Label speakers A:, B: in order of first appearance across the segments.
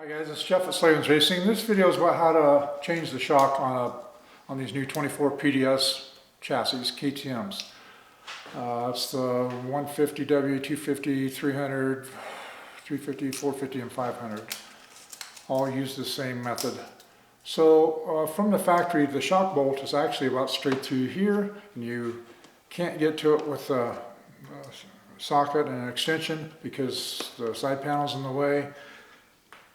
A: Hi guys, it's Jeff at Slavens Racing. This video is about how to change the shock on these new 24 PDS chassis, KTMs. It's the 150W, 250, 300, 350, 450, and 500. All use the same method. So from the factory, the shock bolt is actually about straight through here, and you can't get to it with a socket and an extension because the side panel's in the way.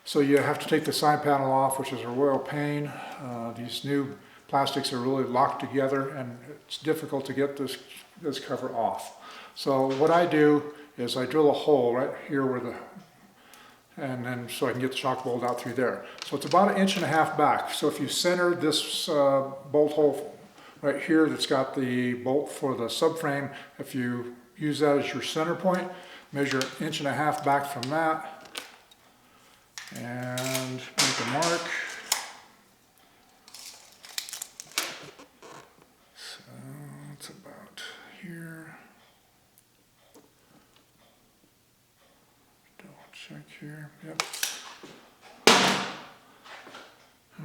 A: So you have to take the side panel off, which is a royal pain. These new plastics are really locked together and it's difficult to get this cover off. So what I do is I drill a hole right here and then so I can get the shock bolt out through there. So it's about 1.5 inches back. So if you center this bolt hole right here that's got the bolt for the subframe, if you use that as your center point, measure 1.5 inches back from that, and make a mark. So it's about here. Double check here. Yep.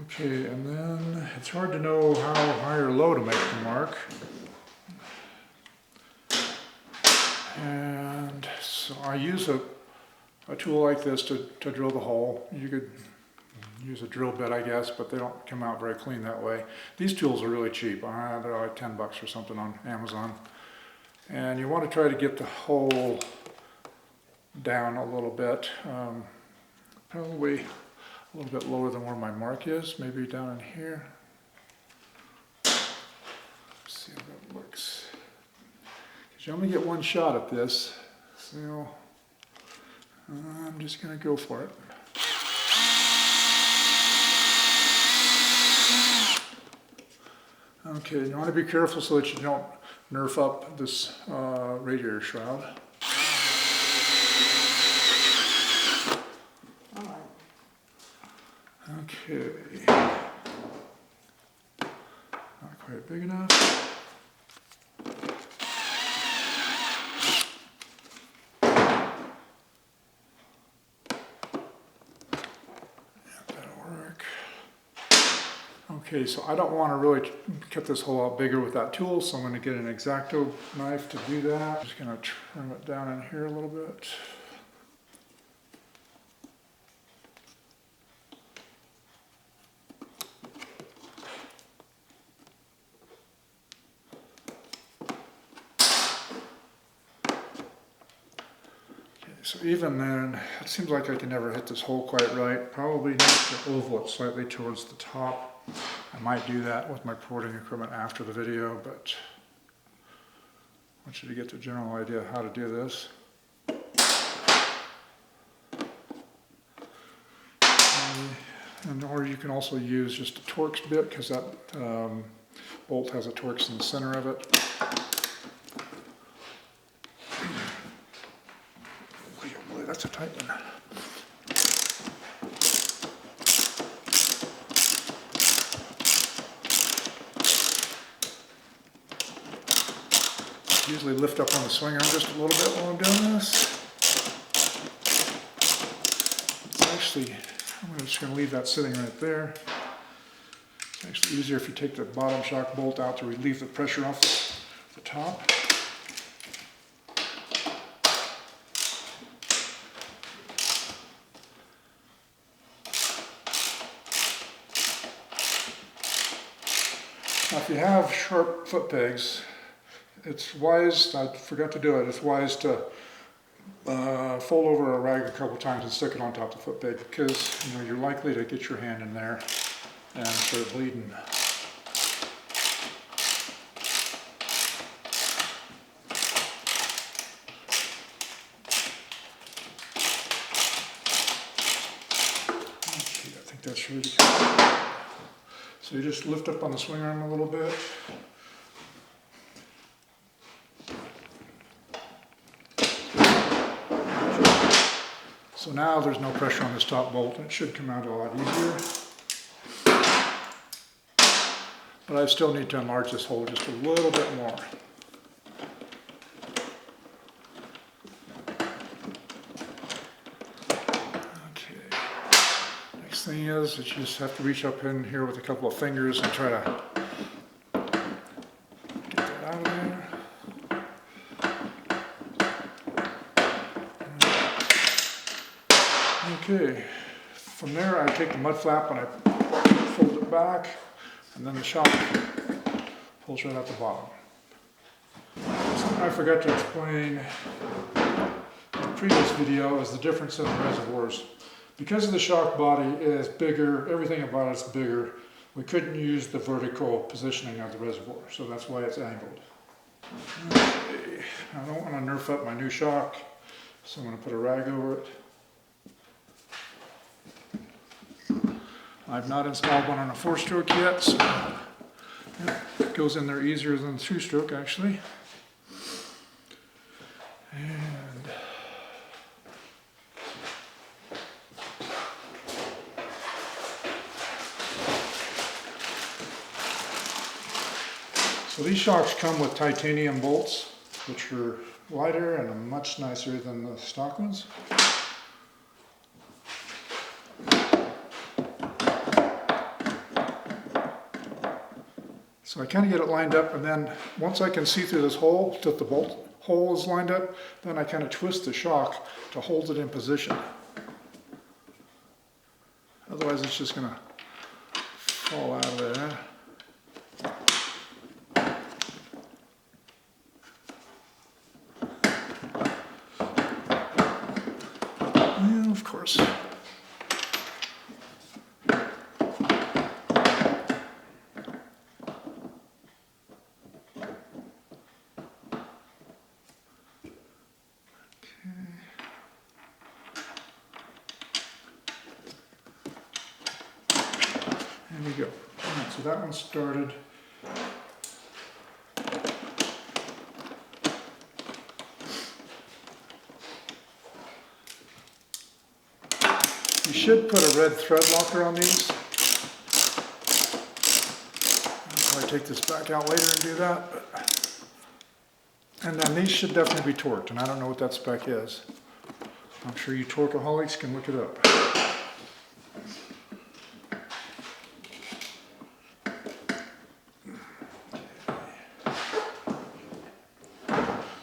A: Okay, and then it's hard to know how high or low to make the mark. And so I use a tool like this to drill the hole. You could use a drill bit, I guess, but they don't come out very clean that way. These tools are really cheap. They're like 10 bucks or something on Amazon. And you want to try to get the hole down a little bit, probably a little bit lower than where my mark is, maybe down in here. Let's see how that looks. Because you only get one shot at this, so I'm just going to go for it. Okay, you want to be careful so that you don't nerf up this radiator shroud. Okay, not quite big enough. Okay, so I don't want to really cut this hole out bigger with that tool, so I'm going to get an X-Acto knife to do that. I'm just going to trim it down in here a little bit. Okay, so even then, it seems like I can never hit this hole quite right. Probably need to oval it slightly towards the top. I might do that with my porting equipment after the video, but I want you to get the general idea of how to do this. Or you can also use just a Torx bit, because that bolt has a Torx in the center of it. Boy, that's a tight one. Usually lift up on the swing arm just a little bit while I'm doing this. It's actually, I'm just going to leave that sitting right there. It's actually easier if you take the bottom shock bolt out to relieve the pressure off the top. Now if you have sharp foot pegs, it's wise, I forgot to do it, it's wise to fold over a rag a couple times and stick it on top of the foot peg, because you're likely to get your hand in there and start bleeding. Okay, I think that's really good. So you just lift up on the swing arm a little bit. So now there's no pressure on this top bolt, and it should come out a lot easier. But I still need to enlarge this hole just a little bit more. Okay. Next thing is that you just have to reach up in here with a couple of fingers and try to get that out of there. Okay, from there I take the mud flap and I fold it back, and then the shock pulls right out the bottom. Something I forgot to explain in the previous video is the difference in the reservoirs. Because the shock body is bigger, everything about it's bigger, we couldn't use the vertical positioning of the reservoir, so that's why it's angled. Okay. I don't want to nerf up my new shock, so I'm going to put a rag over it. I've not installed one on a 4-stroke yet, so it goes in there easier than the 2-stroke actually. And so these shocks come with titanium bolts, which are lighter and much nicer than the stock ones. So I kind of get it lined up, and then once I can see through this hole, that the bolt hole is lined up, then I kind of twist the shock to hold it in position. Otherwise it's just going to fall out of there. And of course. There we go. Alright, so that one started. You should put a red thread locker on these. I'll probably take this back out later and do that. But... And then these should definitely be torqued, and I don't know what that spec is. I'm sure you torqueaholics can look it up.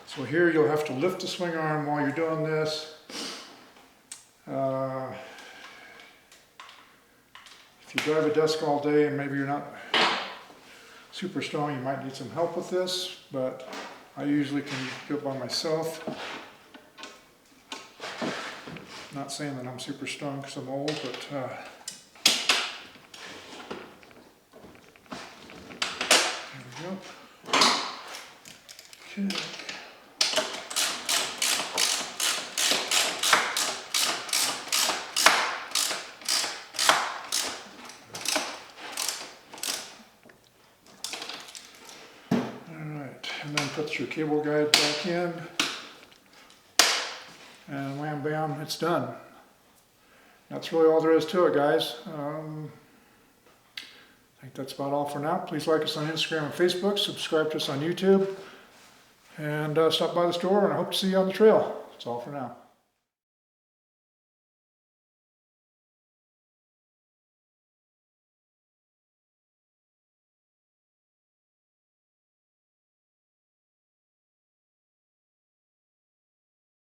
A: So here you'll have to lift the swing arm while you're doing this. If you drive a desk all day and maybe you're not super strong, you might need some help with this, but I usually can do it by myself. Not saying that I'm super strong because I'm old, but there we go. Okay. And then put your cable guide back in, and wham bam, it's done. That's really all there is to it, guys. I think that's about all for now. Please like us on Instagram and Facebook, subscribe to us on YouTube, and stop by the store, and I hope to see you on the trail. That's all for now.